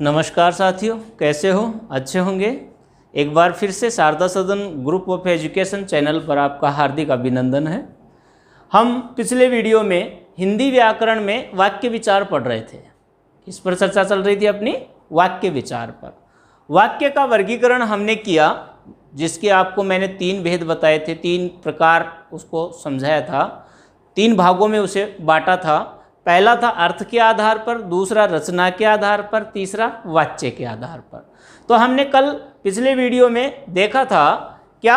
नमस्कार साथियों, कैसे हो? अच्छे होंगे। एक बार फिर से शारदा सदन ग्रुप ऑफ एजुकेशन चैनल पर आपका हार्दिक अभिनंदन है। हम पिछले वीडियो में हिंदी व्याकरण में वाक्य विचार पढ़ रहे थे। इस पर चर्चा चल रही थी अपनी वाक्य विचार पर। वाक्य का वर्गीकरण हमने किया, जिसके आपको मैंने 3 भेद बताए थे, 3 प्रकार उसको समझाया था, 3 भागों में उसे बांटा था। पहला था अर्थ के आधार पर, दूसरा रचना के आधार पर, तीसरा वाच्य के आधार पर। तो हमने कल पिछले वीडियो में देखा था क्या,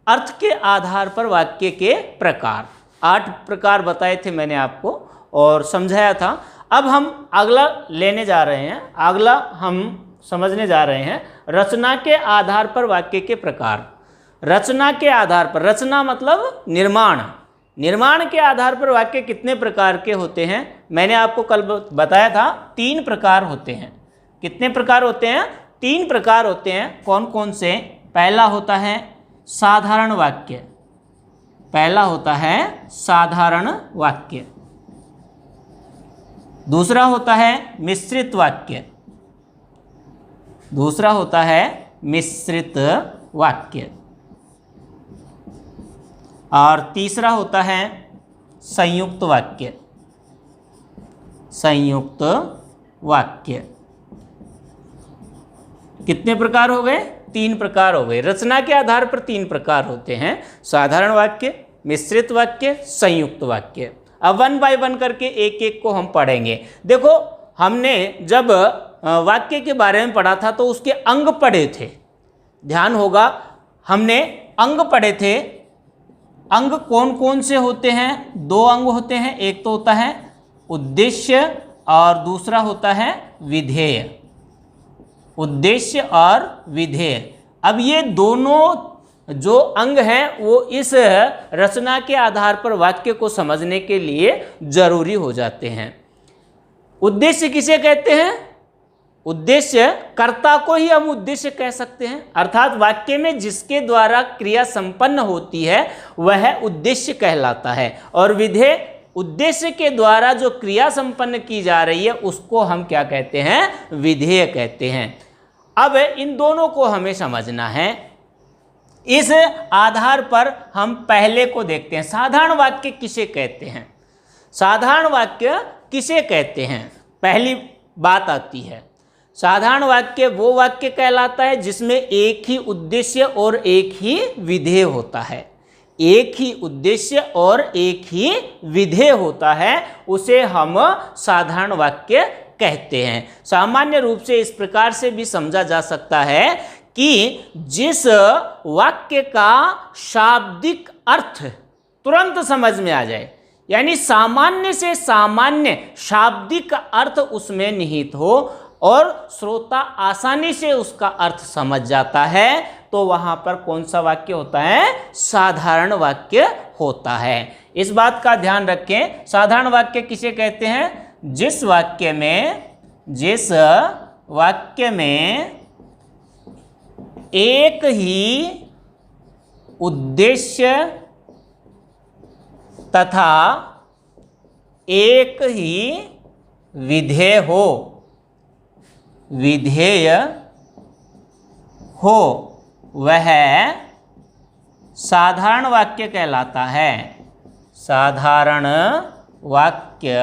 अर्थ के आधार पर वाक्य के प्रकार 8 प्रकार बताए थे मैंने आपको और समझाया था। अब हम अगला लेने जा रहे हैं, अगला हम समझने जा रहे हैं रचना के आधार पर वाक्य के प्रकार। रचना के आधार पर, रचना मतलब निर्माण, निर्माण के आधार पर वाक्य कितने प्रकार के होते हैं? मैंने आपको कल बताया था 3 प्रकार होते हैं। कितने प्रकार होते हैं? 3 प्रकार होते हैं। कौन कौन से? पहला होता है साधारण वाक्य, पहला होता है साधारण वाक्य। दूसरा होता है मिश्रित वाक्य, दूसरा होता है मिश्रित वाक्य। और तीसरा होता है संयुक्त वाक्य, संयुक्त वाक्य। कितने प्रकार हो गए? 3 प्रकार हो गए। रचना के आधार पर 3 प्रकार होते हैं, साधारण वाक्य, मिश्रित वाक्य, संयुक्त वाक्य। अब 1 बाय 1 करके एक एक को हम पढ़ेंगे। देखो, हमने जब वाक्य के बारे में पढ़ा था तो उसके अंग पढ़े थे, ध्यान होगा, हमने अंग पढ़े थे। अंग कौन कौन से होते हैं? 2 अंग होते हैं, एक तो होता है उद्देश्य और दूसरा होता है विधेय। उद्देश्य और विधेय। अब ये दोनों जो अंग हैं वो इस रचना के आधार पर वाक्य को समझने के लिए जरूरी हो जाते हैं। उद्देश्य किसे कहते हैं? उद्देश्य, कर्ता को ही हम उद्देश्य कह सकते हैं, अर्थात वाक्य में जिसके द्वारा क्रिया संपन्न होती है वह उद्देश्य कहलाता है। और विधेय, उद्देश्य के द्वारा जो क्रिया संपन्न की जा रही है उसको हम क्या कहते हैं? विधेय कहते हैं। अब इन दोनों को हमें समझना है। इस आधार पर हम पहले को देखते हैं, साधारण वाक्य किसे कहते हैं? साधारण वाक्य किसे कहते हैं? पहली बात आती है, साधारण वाक्य वो वाक्य कहलाता है जिसमें एक ही उद्देश्य और एक ही विधेय होता है। एक ही उद्देश्य और एक ही विधेय होता है, उसे हम साधारण वाक्य कहते हैं। सामान्य रूप से इस प्रकार से भी समझा जा सकता है कि जिस वाक्य का शाब्दिक अर्थ तुरंत समझ में आ जाए, यानी सामान्य से सामान्य शाब्दिक अर्थ उसमें निहित हो और श्रोता आसानी से उसका अर्थ समझ जाता है, तो वहां पर कौन सा वाक्य होता है? साधारण वाक्य होता है। इस बात का ध्यान रखें, साधारण वाक्य किसे कहते हैं? जिस वाक्य में एक ही उद्देश्य तथा एक ही विधेय हो, विधेय हो, वह साधारण वाक्य कहलाता है, साधारण वाक्य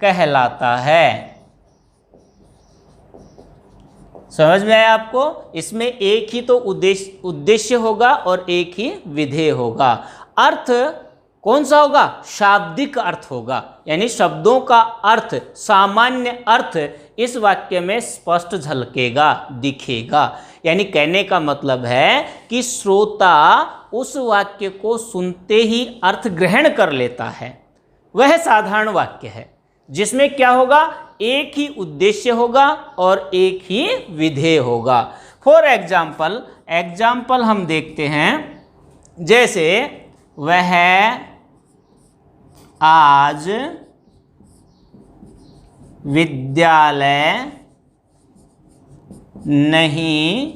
कहलाता है। समझ में आया आपको? इसमें एक ही तो उद्देश्य होगा और एक ही विधेय होगा। अर्थ कौन सा होगा? शाब्दिक अर्थ होगा, यानी शब्दों का अर्थ, सामान्य अर्थ इस वाक्य में स्पष्ट झलकेगा, दिखेगा। यानी कहने का मतलब है कि श्रोता उस वाक्य को सुनते ही अर्थ ग्रहण कर लेता है, वह साधारण वाक्य है जिसमें क्या होगा? एक ही उद्देश्य होगा और एक ही विधेय होगा। फॉर एग्जाम्पल हम देखते हैं, जैसे वह आज विद्यालय नहीं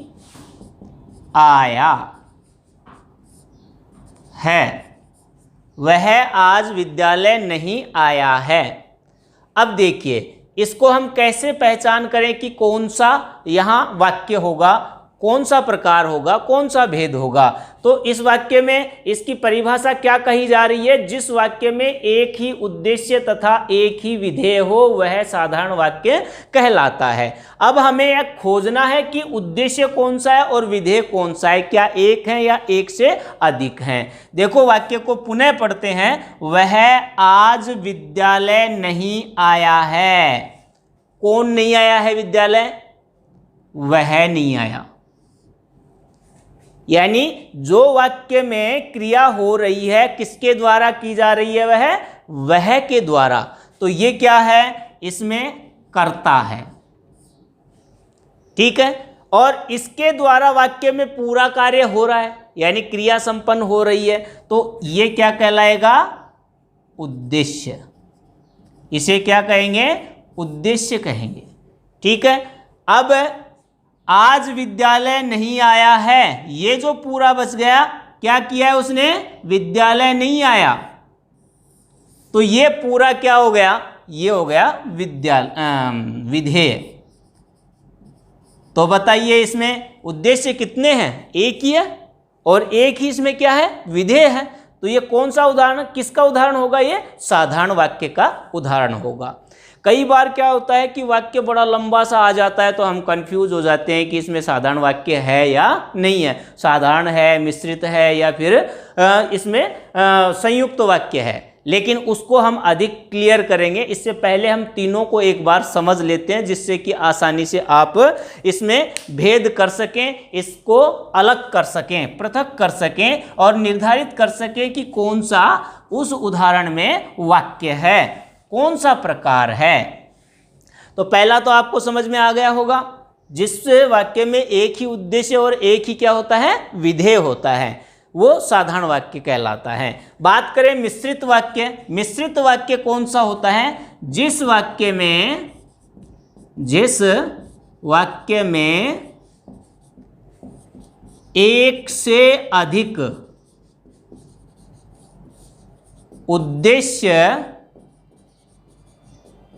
आया है, वह आज विद्यालय नहीं आया है। अब देखिए, इसको हम कैसे पहचान करें कि कौन सा यहाँ वाक्य होगा, कौन सा प्रकार होगा, कौन सा भेद होगा? तो इस वाक्य में इसकी परिभाषा क्या कही जा रही है? जिस वाक्य में एक ही उद्देश्य तथा एक ही विधेय हो वह साधारण वाक्य कहलाता है। अब हमें यह खोजना है कि उद्देश्य कौन सा है और विधेय कौन सा है, क्या एक है या एक से अधिक हैं। देखो वाक्य को पुनः पढ़ते हैं। वह आज विद्यालय नहीं आया है। कौन नहीं आया है विद्यालय? वह नहीं आया। यानी जो वाक्य में क्रिया हो रही है किसके द्वारा की जा रही है? वह के द्वारा। तो ये क्या है? इसमें कर्ता है, ठीक है। और इसके द्वारा वाक्य में पूरा कार्य हो रहा है, यानी क्रिया संपन्न हो रही है। तो ये क्या कहलाएगा? उद्देश्य। इसे क्या कहेंगे? उद्देश्य कहेंगे, ठीक है। अब आज विद्यालय नहीं आया है, ये जो पूरा बच गया, क्या किया है उसने? विद्यालय नहीं आया। तो ये पूरा क्या हो गया? ये हो गया विधेय। तो बताइए इसमें उद्देश्य कितने हैं? एक ही है, और एक ही इसमें क्या है? विधेय है। तो ये कौन सा उदाहरण, किसका उदाहरण होगा? ये साधारण वाक्य का उदाहरण होगा। कई बार क्या होता है कि वाक्य बड़ा लंबा सा आ जाता है तो हम कंफ्यूज हो जाते हैं कि इसमें साधारण वाक्य है या नहीं है, साधारण है, मिश्रित है, या फिर इसमें संयुक्त वाक्य है। लेकिन उसको हम अधिक क्लियर करेंगे। इससे पहले हम तीनों को एक बार समझ लेते हैं, जिससे कि आसानी से आप इसमें भेद कर सकें, इसको अलग कर सकें, पृथक कर सकें और निर्धारित कर सकें कि कौन सा उस उदाहरण में वाक्य है, कौन सा प्रकार है। तो पहला तो आपको समझ में आ गया होगा, जिस वाक्य में एक ही उद्देश्य और एक ही क्या होता है? विधेय होता है, वो साधारण वाक्य कहलाता है। बात करें मिश्रित वाक्य। मिश्रित वाक्य कौन सा होता है? जिस वाक्य में एक से अधिक उद्देश्य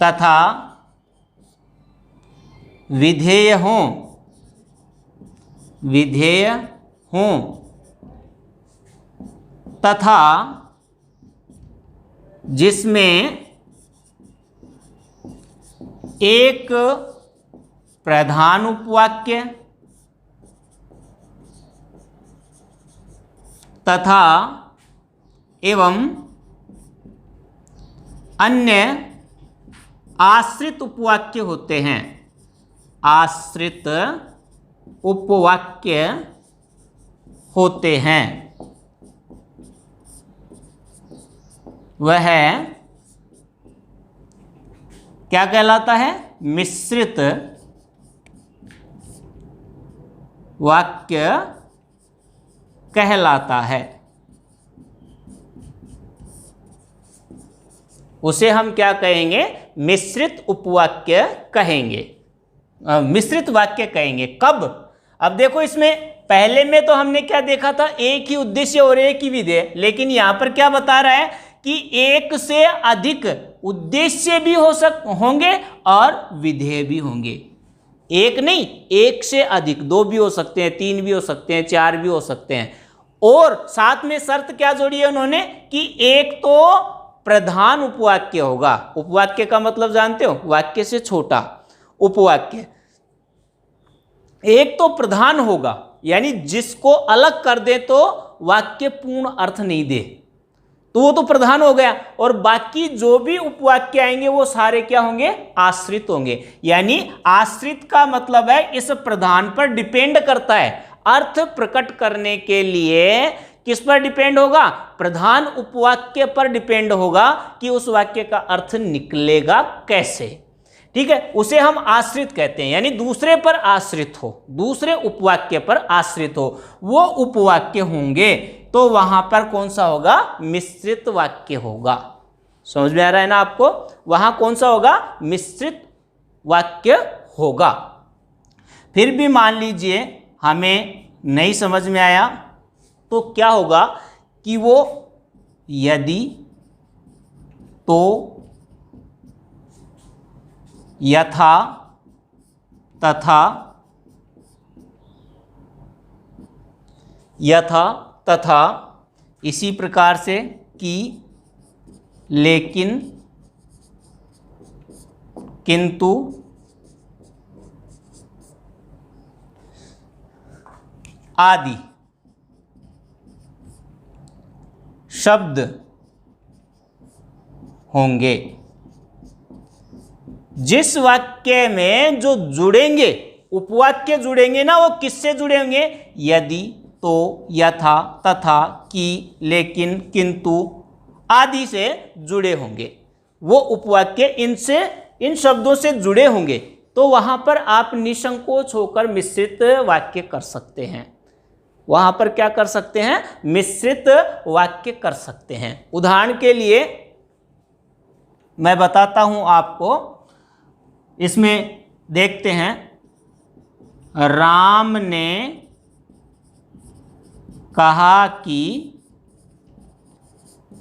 तथा विधेय हों तथा जिसमें एक प्रधान उपवाक्य तथा एवं अन्य आश्रित उपवाक्य होते हैं। आश्रित उपवाक्य होते हैं, वह क्या कहलाता है? मिश्रित वाक्य कहलाता है। उसे हम क्या कहेंगे? मिश्रित उपवाक्य कहेंगे, मिश्रित वाक्य कहेंगे। कब? अब देखो इसमें पहले में तो हमने क्या देखा था? एक ही उद्देश्य और एक ही विधेय। लेकिन यहां पर क्या बता रहा है कि एक से अधिक उद्देश्य भी होंगे और विधेय भी होंगे। एक नहीं, एक से अधिक, 2 भी हो सकते हैं, 3 भी हो सकते हैं, 4 भी हो सकते हैं। और साथ में शर्त क्या जोड़ी है उन्होंने कि एक तो प्रधान उपवाक्य होगा। उपवाक्य का मतलब जानते हो? वाक्य से छोटा उपवाक्य। एक तो प्रधान होगा, यानी जिसको अलग कर दे तो वाक्य पूर्ण अर्थ नहीं दे, तो वो तो प्रधान हो गया। और बाकी जो भी उपवाक्य आएंगे वो सारे क्या होंगे? आश्रित होंगे। यानी आश्रित का मतलब है इस प्रधान पर डिपेंड करता है। अर्थ प्रकट करने के लिए किस पर डिपेंड होगा? प्रधान उपवाक्य पर डिपेंड होगा कि उस वाक्य का अर्थ निकलेगा कैसे, ठीक है। उसे हम आश्रित कहते हैं, यानी दूसरे पर आश्रित हो, दूसरे उपवाक्य पर आश्रित हो, वो उपवाक्य होंगे। तो वहां पर कौन सा होगा? मिश्रित वाक्य होगा। समझ में आ रहा है ना आपको? वहां कौन सा होगा? मिश्रित वाक्य होगा। फिर भी मान लीजिए हमें नहीं समझ में आया, तो क्या होगा कि वो यदि, तो, यथा तथा, यथा तथा, इसी प्रकार से कि, लेकिन, किंतु, आदि शब्द होंगे। जिस वाक्य में जो जुड़ेंगे, उपवाक्य जुड़ेंगे ना, वो किससे जुड़े होंगे? यदि, तो, यथा, तथा, कि, लेकिन, किंतु आदि से जुड़े होंगे। वो उपवाक्य इनसे, इन शब्दों से जुड़े होंगे, तो वहां पर आप निसंकोच होकर मिश्रित वाक्य कर सकते हैं। वहां पर क्या कर सकते हैं? मिश्रित वाक्य कर सकते हैं। उदाहरण के लिए मैं बताता हूं आपको, इसमें देखते हैं, राम ने कहा कि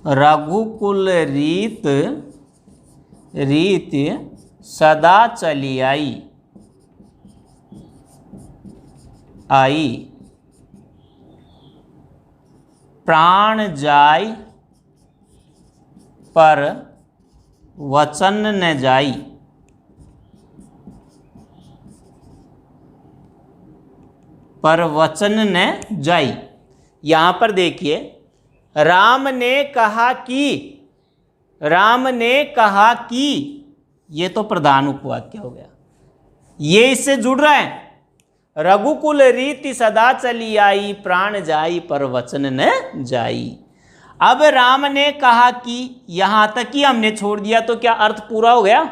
रघुकुल रीत सदा चली आई, प्राण जाय पर वचन न जाई। पर वचन न जाई। यहां पर देखिए, राम ने कहा कि, राम ने कहा कि, ये तो प्रधान उपवाक्य हो गया, ये इससे जुड़ रहा है। रघुकुल रीति सदा चली आई, प्राण जाई पर वचन न जाई। अब राम ने कहा कि, यहां तक ही हमने छोड़ दिया तो क्या अर्थ पूरा हो गया?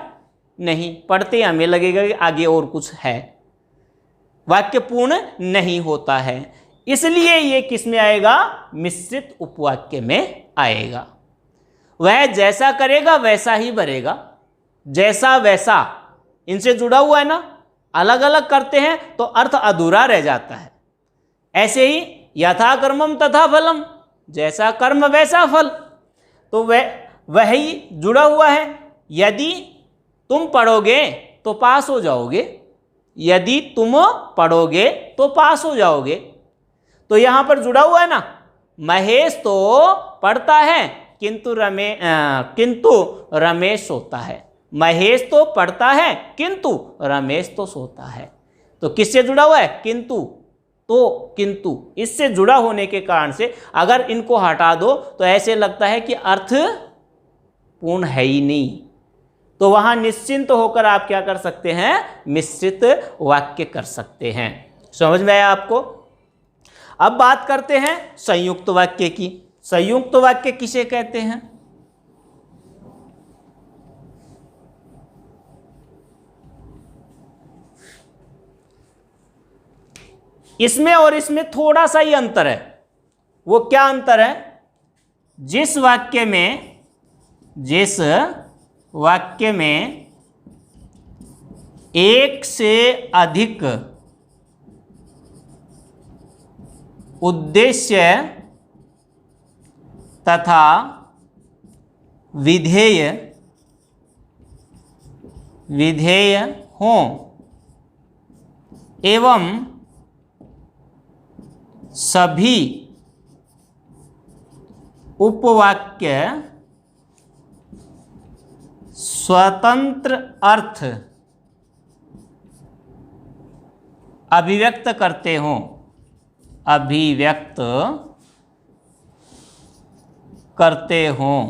नहीं, पढ़ते हमें लगेगा कि आगे और कुछ है, वाक्य पूर्ण नहीं होता है। इसलिए ये किस में आएगा? मिश्रित उपवाक्य में आएगा। वह जैसा करेगा वैसा ही भरेगा, जैसा वैसा इनसे जुड़ा हुआ है ना, अलग अलग करते हैं तो अर्थ अधूरा रह जाता है। ऐसे ही यथा कर्मम तथा फलम, जैसा कर्म वैसा फल, तो वह ही जुड़ा हुआ है। यदि तुम पढ़ोगे तो पास हो जाओगे, यदि तुम पढ़ोगे तो पास हो जाओगे, तो यहां पर जुड़ा हुआ है ना। महेश तो पढ़ता है किंतु रमेश सोता है। महेश तो पढ़ता है किंतु रमेश तो सोता है। तो किससे जुड़ा हुआ है? किंतु। तो किंतु इससे जुड़ा होने के कारण से अगर इनको हटा दो तो ऐसे लगता है कि अर्थ पूर्ण है ही नहीं। तो वहां निश्चिंत होकर आप क्या कर सकते हैं? मिश्रित वाक्य कर सकते हैं। समझ में आया आपको? अब बात करते हैं संयुक्त वाक्य की। संयुक्त वाक्य किसे कहते हैं? इसमें और इसमें थोड़ा सा ही अंतर है। वो क्या अंतर है? जिस वाक्य में एक से अधिक उद्देश्य तथा विधेय हों एवं सभी उपवाक्य स्वतंत्र अर्थ अभिव्यक्त करते हों,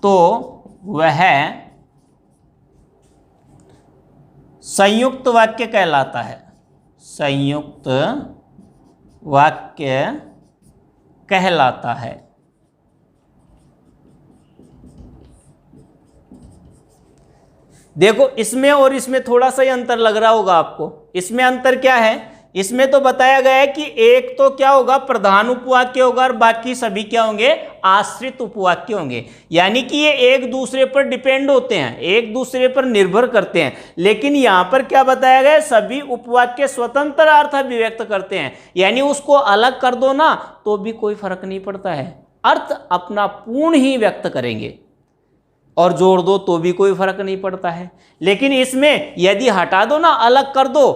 तो वह संयुक्त वाक्य कहलाता है। संयुक्त वाक्य कहलाता है। देखो, इसमें और इसमें थोड़ा सा ही अंतर लग रहा होगा आपको। इसमें अंतर क्या है? इसमें तो बताया गया है कि एक तो क्या होगा? प्रधान उपवाक्य होगा और बाकी सभी क्या होंगे? आश्रित उपवाक्य होंगे। यानी कि ये एक दूसरे पर डिपेंड होते हैं, एक दूसरे पर निर्भर करते हैं। लेकिन यहां पर क्या बताया गया है? सभी उपवाक्य स्वतंत्र अर्थ अभिव्यक्त करते हैं। यानी उसको अलग कर दो ना तो भी कोई फर्क नहीं पड़ता है, अर्थ अपना पूर्ण ही व्यक्त करेंगे। और जोड़ दो तो भी कोई फर्क नहीं पड़ता है। लेकिन इसमें यदि हटा दो ना, अलग कर दो,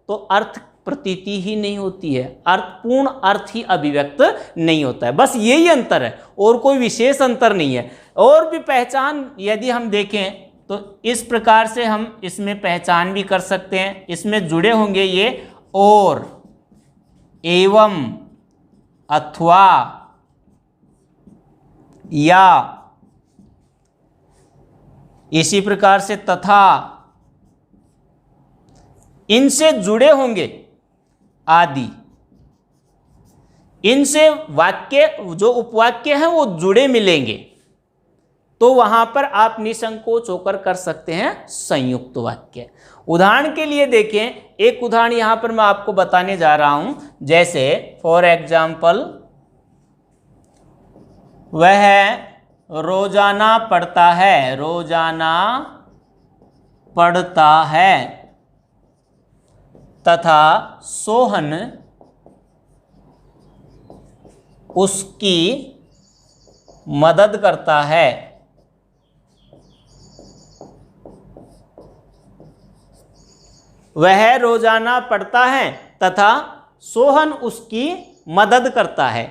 तो अर्थ प्रतीति ही नहीं होती है, पूर्ण अर्थ ही अभिव्यक्त नहीं होता है। बस यही अंतर है और कोई विशेष अंतर नहीं है। और भी पहचान यदि हम देखें तो इस प्रकार से हम इसमें पहचान भी कर सकते हैं। इसमें जुड़े होंगे ये और, एवं, अथवा, या, इसी प्रकार से तथा, इनसे जुड़े होंगे आदि। इनसे वाक्य जो उपवाक्य हैं वो जुड़े मिलेंगे, तो वहां पर आप निसंकोच होकर कर सकते हैं संयुक्त वाक्य। उदाहरण के लिए देखें, एक उदाहरण यहां पर मैं आपको बताने जा रहा हूं। जैसे फॉर एग्जाम्पल, वह रोजाना पढ़ता है, रोजाना पढ़ता है, तथा सोहन उसकी मदद करता है। वह रोजाना पढ़ता है तथा सोहन उसकी मदद करता है।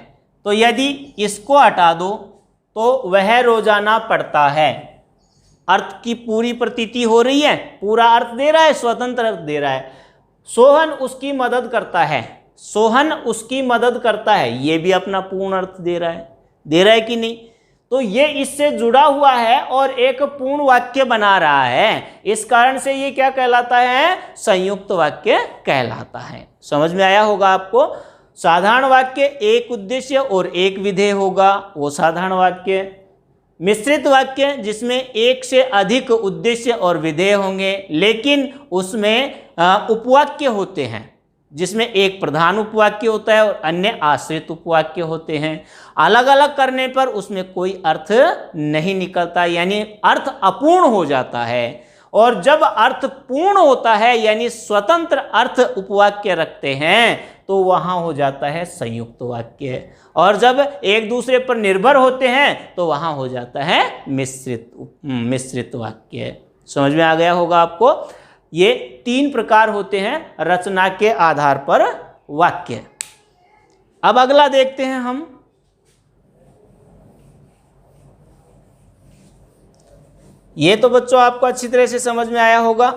तो यदि इसको हटा दो तो वह रोजाना पढ़ता है, अर्थ की पूरी प्रतीति हो रही है, पूरा अर्थ दे रहा है, स्वतंत्र अर्थ दे रहा है। सोहन उसकी मदद करता है, सोहन उसकी मदद करता है, ये भी अपना पूर्ण अर्थ दे रहा है कि नहीं? तो ये इससे जुड़ा हुआ है और एक पूर्ण वाक्य बना रहा है। इस कारण से ये क्या कहलाता है? संयुक्त वाक्य कहलाता है। समझ में आया होगा आपको? साधारण वाक्य एक उद्देश्य और एक विधेय होगा, वो साधारण वाक्य। मिश्रित वाक्य जिसमें एक से अधिक उद्देश्य और विधेय होंगे, लेकिन उसमें उपवाक्य होते हैं, जिसमें एक प्रधान उपवाक्य होता है और अन्य आश्रित उपवाक्य होते हैं। अलग अलग करने पर उसमें कोई अर्थ नहीं निकलता, यानी अर्थ अपूर्ण हो जाता है। और जब अर्थ पूर्ण होता है, यानी स्वतंत्र अर्थ उपवाक्य रखते हैं, तो वहां हो जाता है संयुक्त वाक्य। और जब एक दूसरे पर निर्भर होते हैं तो वहां हो जाता है मिश्रित वाक्य। समझ में आ गया होगा आपको? ये तीन प्रकार होते हैं रचना के आधार पर वाक्य। अब अगला देखते हैं हम। ये तो बच्चों आपको अच्छी तरह से समझ में आया होगा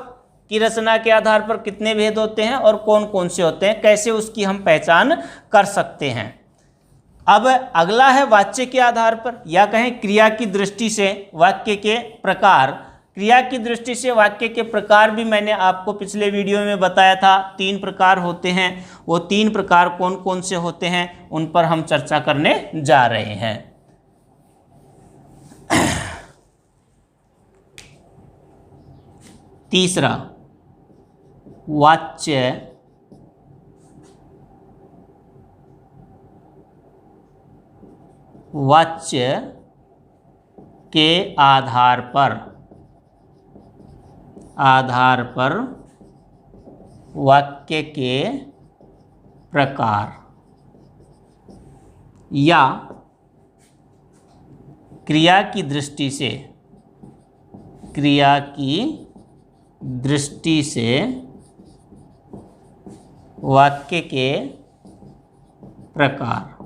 कि रचना के आधार पर कितने भेद होते हैं और कौन कौन से होते हैं, कैसे उसकी हम पहचान कर सकते हैं। अब अगला है वाच्य के आधार पर, या कहें क्रिया की दृष्टि से वाक्य के प्रकार। क्रिया की दृष्टि से वाक्य के प्रकार भी मैंने आपको पिछले वीडियो में बताया था, 3 प्रकार होते हैं। वो 3 प्रकार कौन कौन से होते हैं उन पर हम चर्चा करने जा रहे हैं। तीसरा, वाच्य के आधार पर वाक्य के प्रकार, या क्रिया की दृष्टि से वाक्य के प्रकार।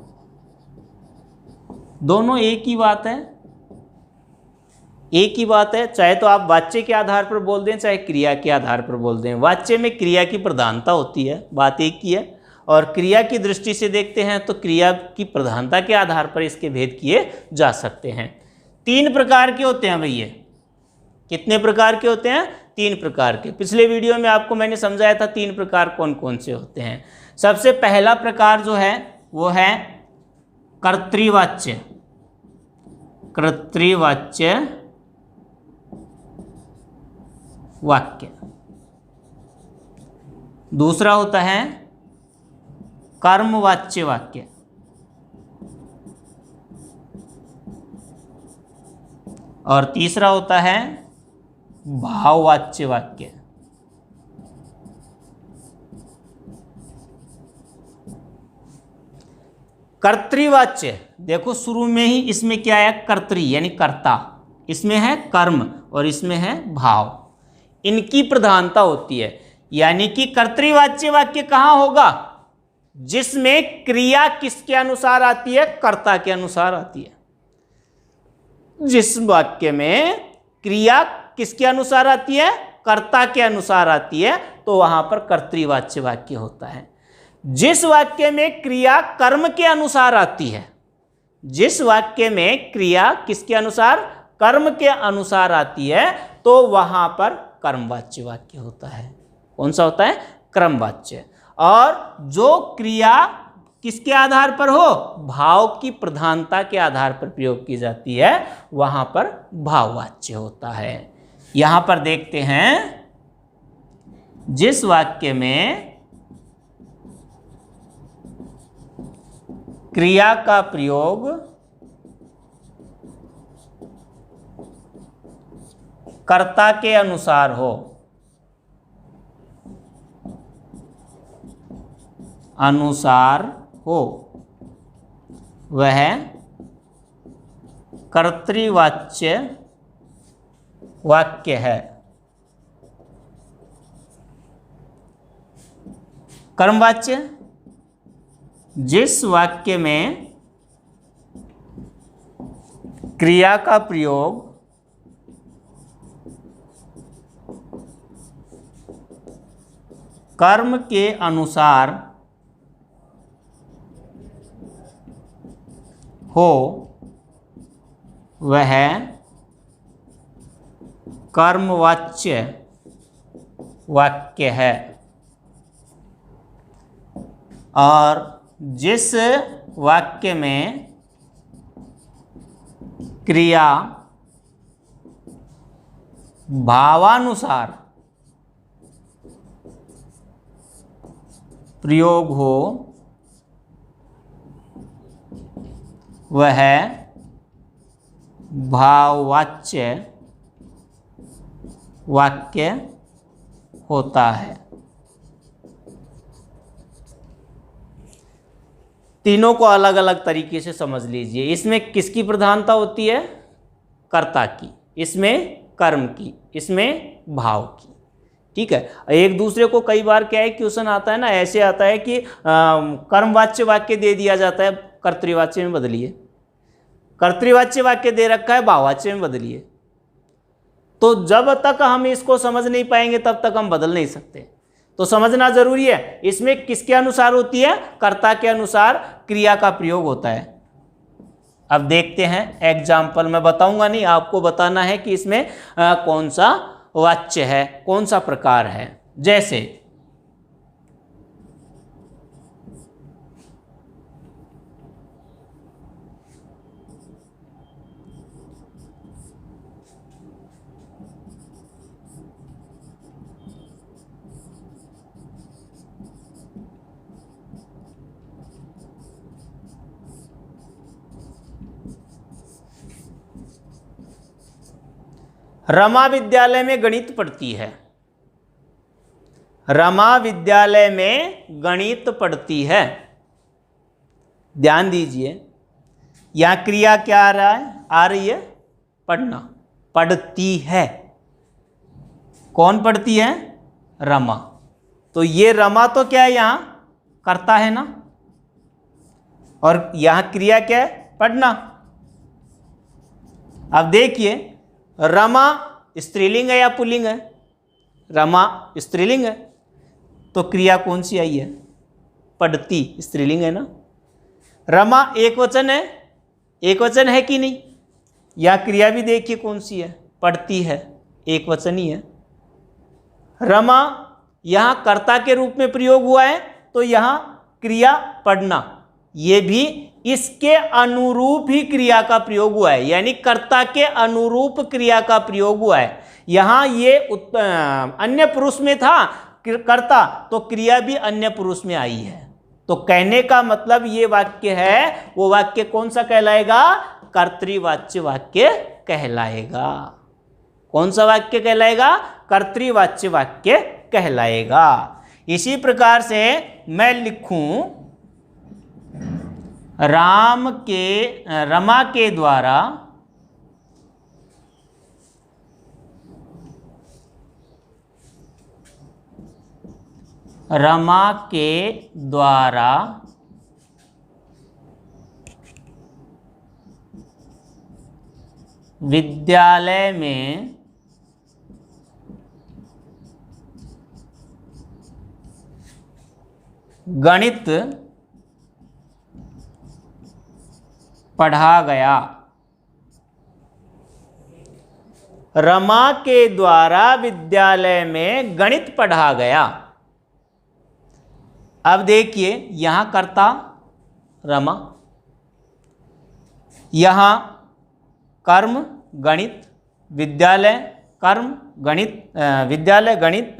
दोनों एक ही बात है, चाहे तो आप वाच्य के आधार पर बोल दें, चाहे क्रिया के आधार पर बोल दें। वाच्य में क्रिया की प्रधानता होती है, बात एक ही है। और क्रिया की दृष्टि से देखते हैं तो क्रिया की प्रधानता के आधार पर इसके भेद किए जा सकते हैं। 3 प्रकार के होते हैं भैया। कितने प्रकार के होते हैं? 3 प्रकार के। पिछले वीडियो में आपको मैंने समझाया था 3 प्रकार कौन कौन से होते हैं। सबसे पहला प्रकार जो है वो है कर्तृवाच्य वाक्य। दूसरा होता है कर्मवाच्य वाक्य। और तीसरा होता है भाववाच्य वाक्य। कर्तृवाच्य, देखो शुरू में ही इसमें क्या है? कर्तृ यानी कर्ता, इसमें है कर्म और इसमें है भाव, इनकी प्रधानता होती है। यानी कि कर्तृवाच्य वाक्य कहाँ होगा? जिसमें क्रिया किसके अनुसार आती है? कर्ता के अनुसार आती है। जिस वाक्य में क्रिया किसके अनुसार आती है? कर्ता के अनुसार आती है, तो वहां पर कर्तृवाच्य वाक्य होता है। जिस वाक्य में क्रिया कर्म के अनुसार आती है, जिस वाक्य में क्रिया किसके अनुसार? कर्म के अनुसार आती है, तो वहां पर कर्मवाच्य वाक्य होता है। कौन सा होता है? कर्मवाच्य। और जो क्रिया किसके आधार पर हो? भाव की प्रधानता के आधार पर प्रयोग की जाती है, वहां पर भाववाच्य होता है। यहां पर देखते हैं, जिस वाक्य में क्रिया का प्रयोग कर्ता के अनुसार हो, वह कर्तृवाच्य वाक्य है। कर्मवाच्य, जिस वाक्य में क्रिया का प्रयोग कर्म के अनुसार हो, वह कर्मवाच्य वाक्य है। और जिस वाक्य में क्रिया भावानुसार प्रयोग हो, वह भाववाच्य वाक्य होता है। तीनों को अलग अलग तरीके से समझ लीजिए। इसमें किसकी प्रधानता होती है? कर्ता की, इसमें कर्म की, इसमें भाव की। ठीक है। एक दूसरे को कई बार क्या है, क्वेश्चन आता है ना, ऐसे आता है कि कर्मवाच्य वाक्य दे दिया जाता है, कर्तृवाच्य में बदलिए। कर्तृवाच्य वाक्य दे रखा है, भाववाच्य में बदलिए। तो जब तक हम इसको समझ नहीं पाएंगे तब तक हम बदल नहीं सकते। तो समझना जरूरी है, इसमें किसके अनुसार होती है? कर्ता के अनुसार क्रिया का प्रयोग होता है। अब देखते हैं एग्जाम्पल, मैं बताऊंगा नहीं, आपको बताना है कि इसमें कौन सा वाच्य है, कौन सा प्रकार है। जैसे रमा विद्यालय में गणित पढ़ती है। रमा विद्यालय में गणित पढ़ती है। ध्यान दीजिए, यहां क्रिया क्या आ रहा है? आ रही है पढ़ना, पढ़ती है। कौन पढ़ती है? रमा। तो ये रमा तो क्या है? यहां करता है ना, और यहां क्रिया क्या है? पढ़ना। अब देखिए, रमा स्त्रीलिंग है या पुल्लिंग है? रमा स्त्रीलिंग है, तो क्रिया कौन सी आई है? पढ़ती, स्त्रीलिंग है ना। रमा एक वचन है, एक वचन है कि नहीं? या क्रिया भी देखिए कौन सी है? पढ़ती है, एक वचन ही है। रमा यहां कर्ता के रूप में प्रयोग हुआ है, तो यहां क्रिया पढ़ना, ये भी इसके अनुरूप ही क्रिया का प्रयोग हुआ है, यानी कर्ता के अनुरूप क्रिया का प्रयोग हुआ है। यहां ये अन्य पुरुष में था कर्ता, तो क्रिया भी अन्य पुरुष में आई है। तो कहने का मतलब ये वाक्य है, वो वाक्य कौन सा कहलाएगा? कर्तृवाच्य वाक्य कहलाएगा। कौन सा वाक्य कहलाएगा? कर्तृवाच्य वाक्य कहलाएगा। इसी प्रकार से मैं लिखूं, रमा के द्वारा रमा के द्वारा विद्यालय में गणित पढ़ा गया। रमा के द्वारा विद्यालय में गणित पढ़ा गया। अब देखिए, यहां कर्ता रमा, यहां कर्म गणित, विद्यालय कर्म गणित, विद्यालय गणित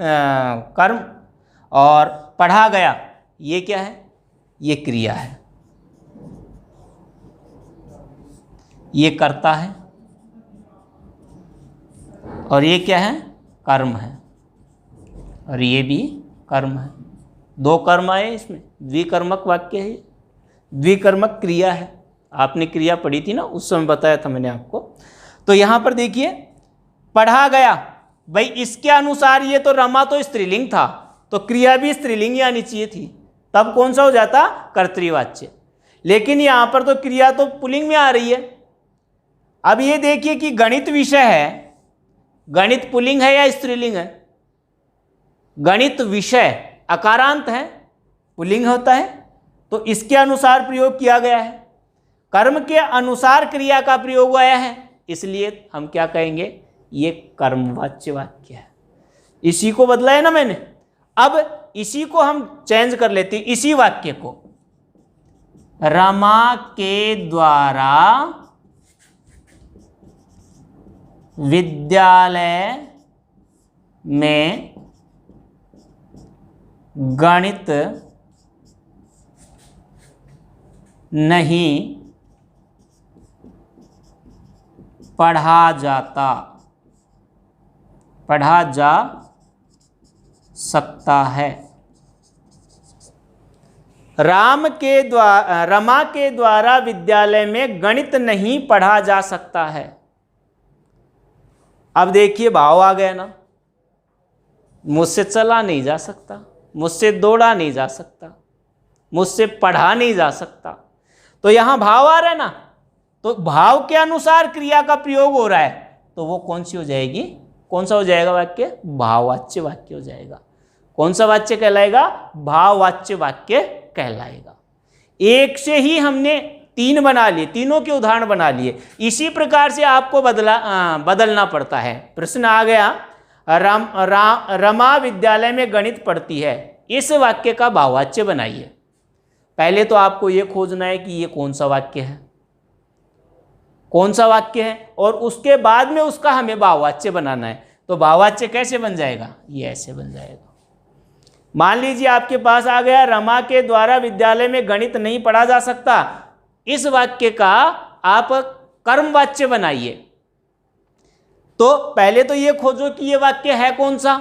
कर्म, और पढ़ा गया, ये क्या है? ये क्रिया है, ये कर्ता है, और ये क्या है? कर्म है, और ये भी कर्म है। दो कर्म आए इसमें, द्विकर्मक वाक्य है, द्विकर्मक क्रिया है। आपने क्रिया पढ़ी थी ना, उस समय बताया था मैंने आपको। तो यहां पर देखिए, पढ़ा गया, भाई इसके अनुसार ये तो रमा तो स्त्रीलिंग था, तो क्रिया भी स्त्रीलिंग आनी चाहिए थी, तब कौन सा हो जाता? कर्तृवाच्य। लेकिन यहां पर तो क्रिया तो पुल्लिंग में आ रही है। अब ये देखिए कि गणित विषय है, गणित पुल्लिंग है या स्त्रीलिंग है? गणित विषय अकारांत है, पुल्लिंग होता है, तो इसके अनुसार प्रयोग किया गया है। कर्म के अनुसार क्रिया का प्रयोग आया है, इसलिए हम क्या कहेंगे? ये कर्मवाच्य वाक्य है। इसी को बदला है ना मैंने। अब इसी को हम चेंज कर लेते हैं, इसी वाक्य को, रमा के द्वारा विद्यालय में गणित नहीं पढ़ा जाता, पढ़ा जा सकता है। रमा के द्वारा विद्यालय में गणित नहीं पढ़ा जा सकता है। अब देखिए, भाव आ गया ना, मुझसे चला नहीं जा सकता, मुझसे दौड़ा नहीं जा सकता, मुझसे पढ़ा नहीं जा सकता, तो यहां भाव आ रहा है ना, तो भाव के अनुसार क्रिया का प्रयोग हो रहा है, तो वो कौन सी हो जाएगी? कौन सा हो जाएगा वाक्य? भाववाच्य वाक्य हो जाएगा। कौन सा वाच्य कहलाएगा? भाववाच्य वाक्य कहलाएगा। एक से ही हमने तीन बना लिए, तीनों के उदाहरण बना लिए। इसी प्रकार से आपको बदलना पड़ता है। प्रश्न आ गया, रमा विद्यालय में गणित पढ़ती है, इस वाक्य का भाववाच्य बनाइए। पहले तो आपको यह खोजना है कि ये कौन सा वाक्य है, कौन सा वाक्य है, और उसके बाद में उसका हमें भाववाच्य बनाना है। तो भाववाच्य कैसे बन जाएगा? ये ऐसे बन जाएगा। मान लीजिए आपके पास आ गया, रमा के द्वारा विद्यालय में गणित नहीं पढ़ा जा सकता, इस वाक्य का आप कर्मवाच्य बनाइए। तो पहले तो ये खोजो कि ये वाक्य है कौन सा,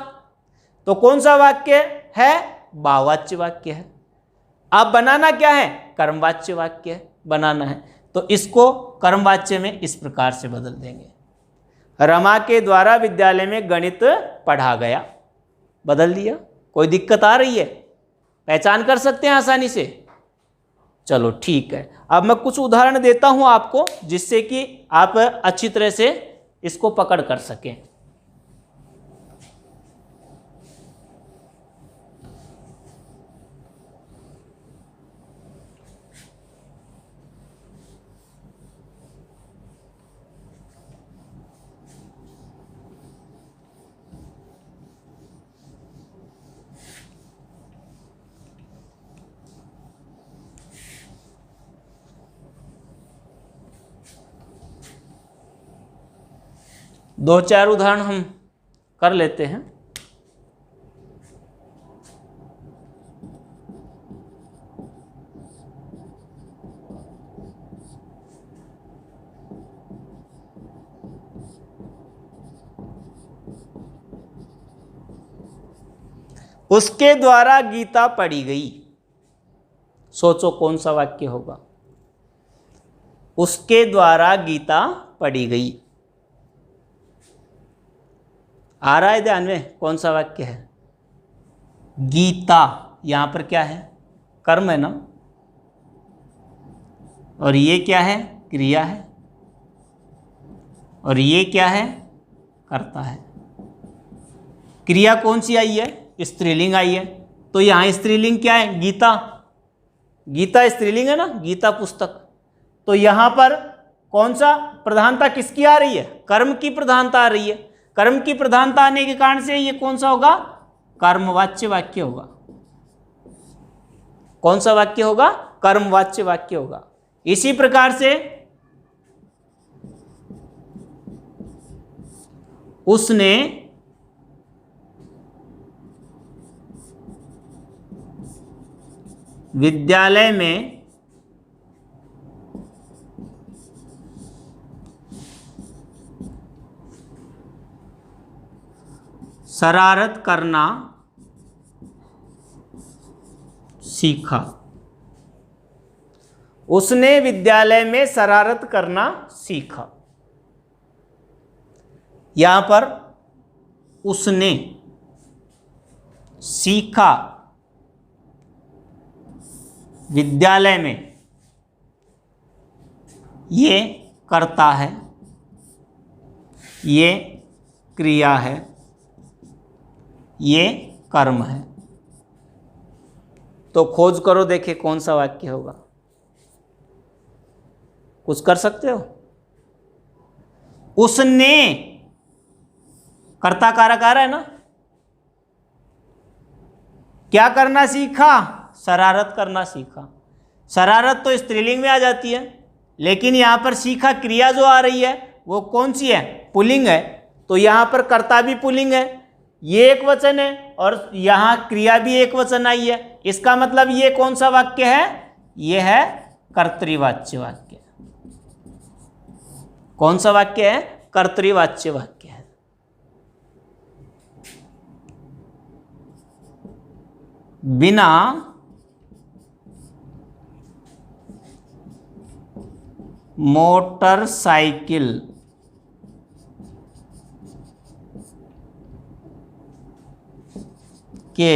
तो कौन सा वाक्य है? भाववाच्य वाक्य है। अब बनाना क्या है? कर्मवाच्य वाक्य बनाना है। तो इसको कर्मवाच्य में इस प्रकार से बदल देंगे, रमा के द्वारा विद्यालय में गणित पढ़ा गया, बदल दिया। कोई दिक्कत आ रही है? पहचान कर सकते हैं आसानी से? चलो ठीक है। अब मैं कुछ उदाहरण देता हूं आपको, जिससे कि आप अच्छी तरह से इसको पकड़ कर सकें। दो चार उदाहरण हम कर लेते हैं। उसके द्वारा गीता पढ़ी गई, सोचो कौन सा वाक्य होगा? उसके द्वारा गीता पढ़ी गई। आ रहा है ध्यान में कौन सा वाक्य है? गीता, यहां पर क्या है? कर्म है ना, और ये क्या है? क्रिया है, और ये क्या है? कर्ता है। क्रिया कौन सी आई है? स्त्रीलिंग आई है, तो यहां स्त्रीलिंग क्या है? गीता। गीता स्त्रीलिंग है ना, गीता पुस्तक। तो यहां पर कौन सा प्रधानता किसकी आ रही है? कर्म की प्रधानता आ रही है। कर्म की प्रधानता आने के कारण से ये कौन सा होगा? कर्मवाच्य वाक्य होगा। कौन सा वाक्य होगा? कर्मवाच्य वाक्य होगा। इसी प्रकार से उसने विद्यालय में शरारत करना सीखा। उसने विद्यालय में शरारत करना सीखा। यहां पर उसने सीखा विद्यालय में, ये कर्ता है, ये क्रिया है, ये कर्म है। तो खोज करो, देखे कौन सा वाक्य होगा। कुछ कर सकते हो? उसने कर्ता कारक आ रहा है ना, क्या करना सीखा? शरारत करना सीखा। शरारत तो स्त्रीलिंग में आ जाती है, लेकिन यहां पर सीखा क्रिया जो आ रही है वो कौन सी है? पुल्लिंग है। तो यहां पर कर्ता भी पुल्लिंग है, ये एक वचन है, और यहां क्रिया भी एक वचन आई है। इसका मतलब ये कौन सा वाक्य है? ये है कर्तृवाच्य वाक्य। कौन सा वाक्य है? कर्तृवाच्य वाक्य है। बिना मोटरसाइकिल के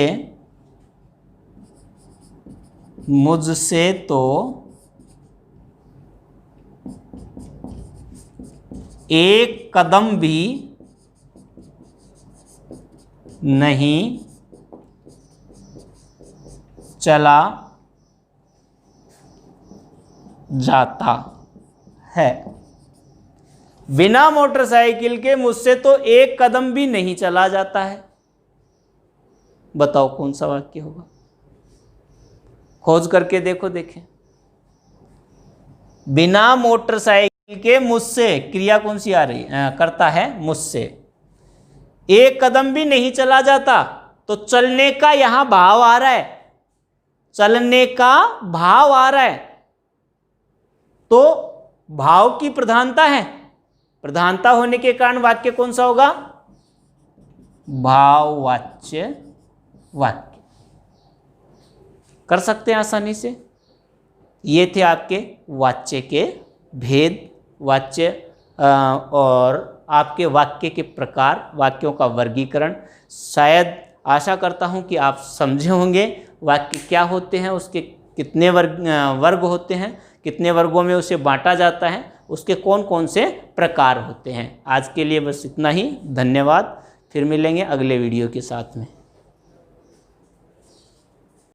मुझसे तो एक कदम भी नहीं चला जाता है। बिना मोटरसाइकिल के मुझसे तो एक कदम भी नहीं चला जाता है। बताओ कौन सा वाक्य होगा? खोज करके देखो, देखें। बिना मोटरसाइकिल के मुझसे, क्रिया कौन सी आ रही है? करता है मुझसे। एक कदम भी नहीं चला जाता, तो चलने का यहां भाव आ रहा है, चलने का भाव आ रहा है, तो भाव की प्रधानता है। प्रधानता होने के कारण वाक्य कौन सा होगा? भाववाच्य वाक्य। कर सकते हैं आसानी से। ये थे आपके वाच्य के भेद, वाच्य और आपके वाक्य के प्रकार, वाक्यों का वर्गीकरण। शायद आशा करता हूं कि आप समझे होंगे वाक्य क्या होते हैं, उसके कितने वर्ग होते हैं, कितने वर्गों में उसे बांटा जाता है, उसके कौन कौन से प्रकार होते हैं। आज के लिए बस इतना ही। धन्यवाद। फिर मिलेंगे अगले वीडियो के साथ में।